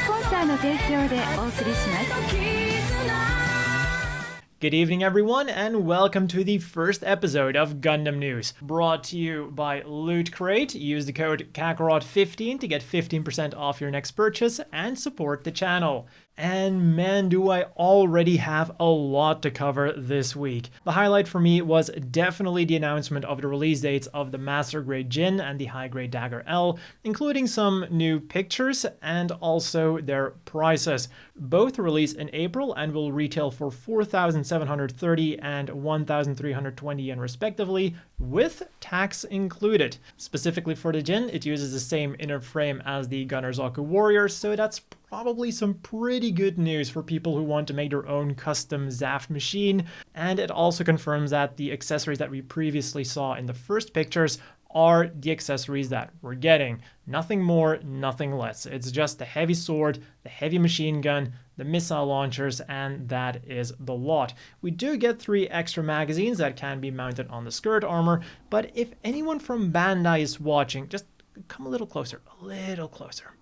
スポンサーの提供でお送りします。 Good evening, everyone, and welcome to the first episode of Gundam News, brought to you by Loot Crate. Use the code KAKAROT15 to get 15% off your next purchase and support the channel. And man, do I already have a lot to cover this week. The highlight for me was definitely the announcement of the release dates of the Master Grade Ginn and the High Grade Dagger L, including some new pictures and also their prices. Both release in April and will retail for 4,730 and 1,320 yen respectively, with tax included. Specifically for the Ginn, it uses the same inner frame as the Gunner's Warrior, so that's probably some pretty good news for people who want to make their own custom Zaft machine. And it also confirms that the accessories that we previously saw in the first pictures are the accessories that we're getting. Nothing more, nothing less. It's just the heavy sword, the heavy machine gun, the missile launchers, and that is the lot. We do get 3 extra magazines that can be mounted on the skirt armor, but if anyone from Bandai is watching, just come a little closer, a little closer.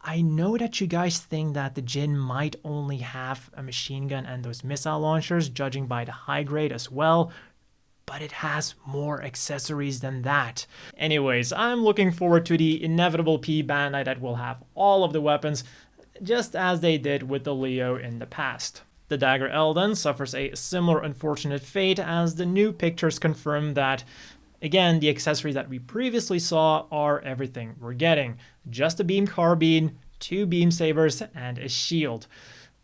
I know that you guys think that the Ginn might only have a machine gun and those missile launchers, judging by the high grade as well, but it has more accessories than that. Anyways, I'm looking forward to the inevitable p-bandai that will have all of the weapons, just as they did with the Leo in the past. The Dagger L then suffers a similar unfortunate fate, as the new pictures confirm that, again, the accessories that we previously saw are everything we're getting. Just a beam carbine, 2 beam sabers, and a shield.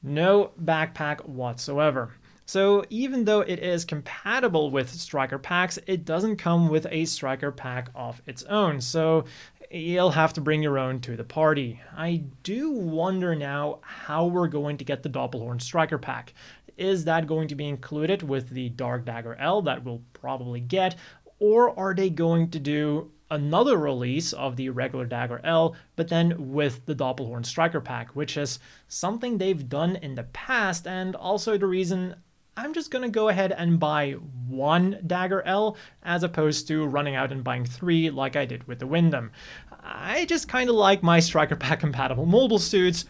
No backpack whatsoever. So even though it is compatible with striker packs, it doesn't come with a striker pack of its own. So you'll have to bring your own to the party. I do wonder now how we're going to get the Doppelhorn striker pack. Is that going to be included with the Dark Dagger L that we'll probably get? Or are they going to do another release of the regular Dagger L, but then with the Doppelhorn Striker Pack, which is something they've done in the past, and also the reason I'm just going to go ahead and buy 1 Dagger L as opposed to running out and buying 3 like I did with the Gundam. I just kind of like my Striker Pack compatible mobile suits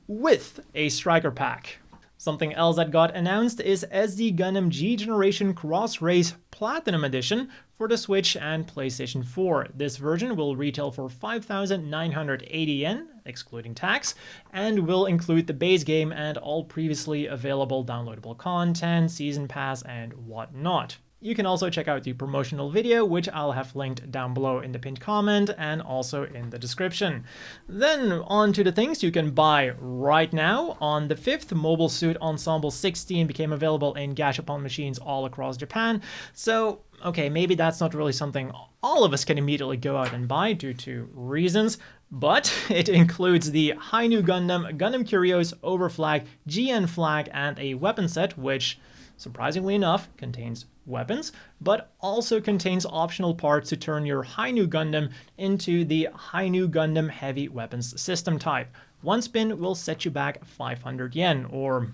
with a Striker Pack. Something else that got announced is SD Gundam G Generation Crossrays Platinum Edition for the Switch and PlayStation 4. This version will retail for 5,980 yen, excluding tax, and will include the base game and all previously available downloadable content, season pass, and whatnot. You can also check out the promotional video, which I'll have linked down below in the pinned comment and also in the description. Then on to the things you can buy right now. On the 5th, Mobile Suit Ensemble 16 became available in Gashapon machines all across Japan. So, okay, maybe that's not really something all of us can immediately go out and buy due to reasons, but it includes the Hi-Nu Gundam, Gundam Curios, Overflag, GN Flag, and a weapon set, which, surprisingly enough, contains weapons, but also contains optional parts to turn your Hi-Nu Gundam into the Hi-Nu Gundam Heavy Weapons System type. 1 spin will set you back 500 yen, or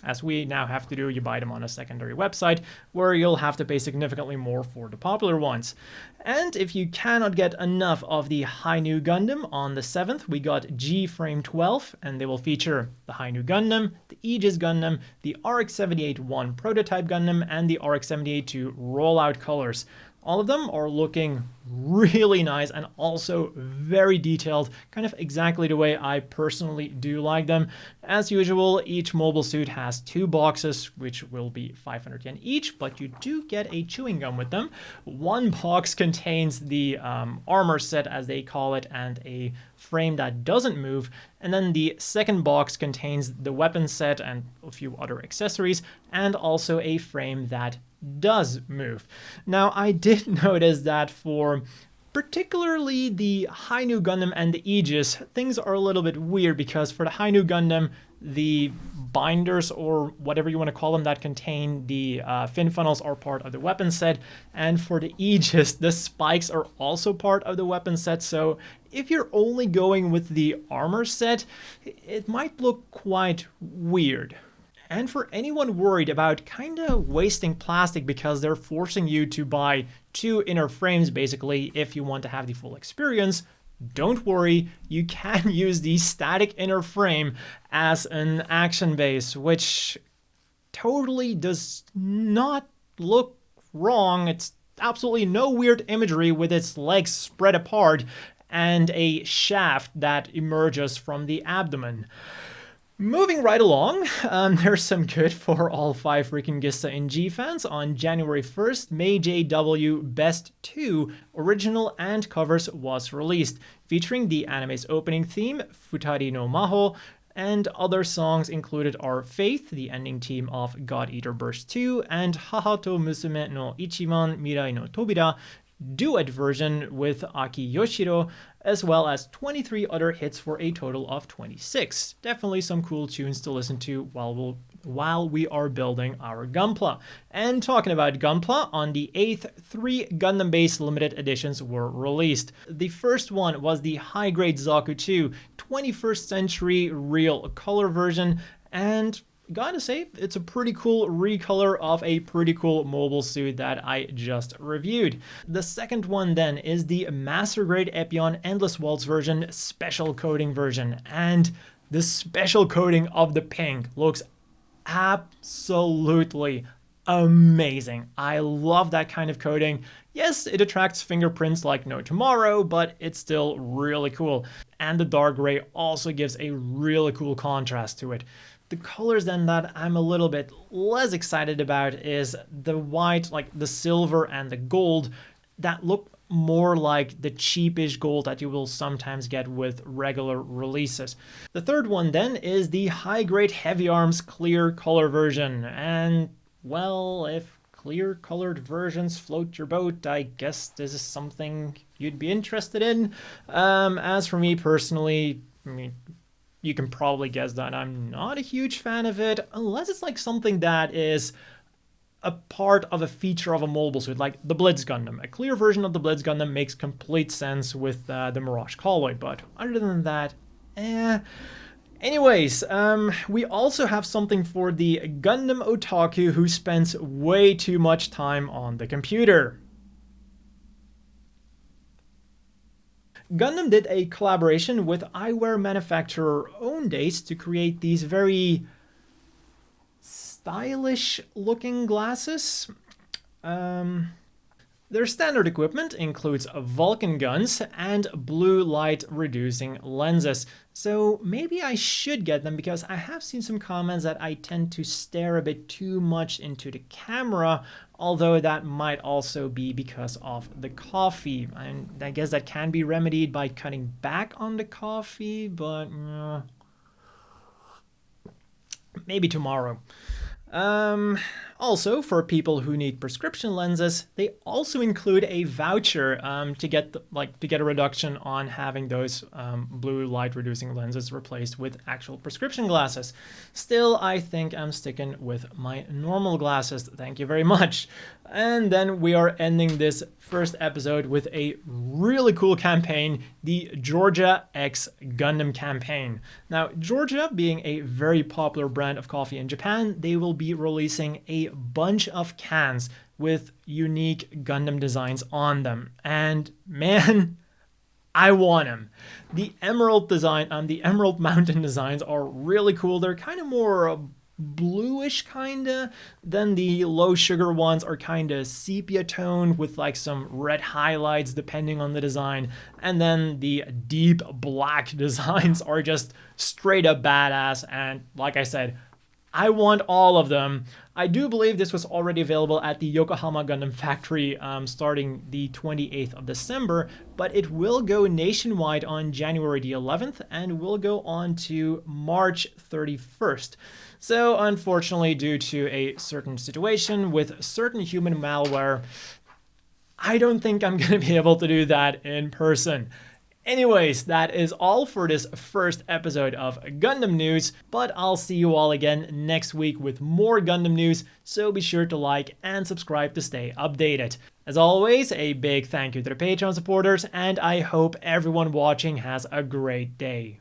as we now have to do, you buy them on a secondary website, where you'll have to pay significantly more for the popular ones. And if you cannot get enough of the Hi-Nu Gundam, on the 7th we got G-Frame 12, and they will feature the Hi-Nu Gundam, the Aegis Gundam, the RX-78-1 Prototype Gundam, and the RX-78-2 Rollout colors. All of them are looking really nice and also very detailed, kind of exactly the way I personally do like them. As usual, each mobile suit has 2 boxes, which will be 500 yen each, but you do get a chewing gum with them. 1 box contains the armor set, as they call it, and a frame that doesn't move, and then the 2nd box contains the weapon set and a few other accessories, and also a frame that does move. Now, I did notice that for particularly the Hi-Nu Gundam and the Aegis, things are a little bit weird, because for the Hi-Nu Gundam, the binders, or whatever you want to call them, that contain the fin funnels are part of the weapon set, and for the Aegis, the spikes are also part of the weapon set. So if you're only going with the armor set, it might look quite weird. And for anyone worried about kind of wasting plastic because they're forcing you to buy 2 inner frames basically if you want to have the full experience, don't worry, you can use the static inner frame as an action base, which totally does not look wrong. It's absolutely no weird imagery with its legs spread apart and a shaft that emerges from the abdomen. Moving right along, there's some good for all 5 freaking Gista in G fans. On January 1st, May JW Best 2 original and covers was released, featuring the anime's opening theme, Futari no Maho, and other songs included are Faith, the ending theme of God Eater Burst 2, and Haha to Musume no Ichiman Mirai no Tobira, duet version with Aki Yoshiro, as well as 23 other hits for a total of 26. Definitely some cool tunes to listen to while we are building our Gunpla. And talking about Gunpla, on the 8th, 3 Gundam-based limited editions were released. The first one was the high-grade Zaku 2 21st century real color version, and gotta say, it's a pretty cool recolor of a pretty cool mobile suit that I just reviewed. The second one then is the Master Grade Epion Endless Waltz version special coating version, and the special coating of the pink looks absolutely amazing. I love that kind of coating. Yes, it attracts fingerprints like no tomorrow, but it's still really cool. And the dark gray also gives a really cool contrast to it. The colors then that I'm a little bit less excited about is the white, like the silver and the gold, that look more like the cheapish gold that you will sometimes get with regular releases. The third one then is the high-grade Heavy Arms clear color version, and well, if clear colored versions float your boat, I guess this is something you'd be interested in. As for me personally, I mean, you can probably guess that I'm not a huge fan of it, unless it's like something that is a part of a feature of a mobile suit, like the Blitz Gundam. A clear version of the Blitz Gundam makes complete sense with the Mirage Colloid, but other than that, Anyways, we also have something for the Gundam otaku who spends way too much time on the computer. Gundam did a collaboration with eyewear manufacturer Owndays to create these very stylish looking glasses. Their standard equipment includes Vulcan guns and blue light reducing lenses. So maybe I should get them because I have seen some comments that I tend to stare a bit too much into the camera, although that might also be because of the coffee. And I guess that can be remedied by cutting back on the coffee, but maybe tomorrow. Also, for people who need prescription lenses, they also include a voucher to get a reduction on having those blue light reducing lenses replaced with actual prescription glasses. Still, I think I'm sticking with my normal glasses. Thank you very much. And then we are ending this first episode with a really cool campaign, the Georgia X Gundam campaign. Now, Georgia being a very popular brand of coffee in Japan, they will be releasing a bunch of cans with unique Gundam designs on them. And man, I want them. The Emerald design, the Emerald Mountain designs are really cool. They're kind of more bluish kinda, then the low sugar ones are kinda sepia toned with like some red highlights depending on the design, and then the deep black designs are just straight up badass. And like I said, I want all of them. I do believe this was already available at the Yokohama Gundam Factory starting the 28th of December, but it will go nationwide on January the 11th and will go on to March 31st. So unfortunately, due to a certain situation with certain human malware, I don't think I'm going to be able to do that in person. Anyways, that is all for this first episode of Gundam News, but I'll see you all again next week with more Gundam news, so be sure to like and subscribe to stay updated. As always, a big thank you to the Patreon supporters, and I hope everyone watching has a great day.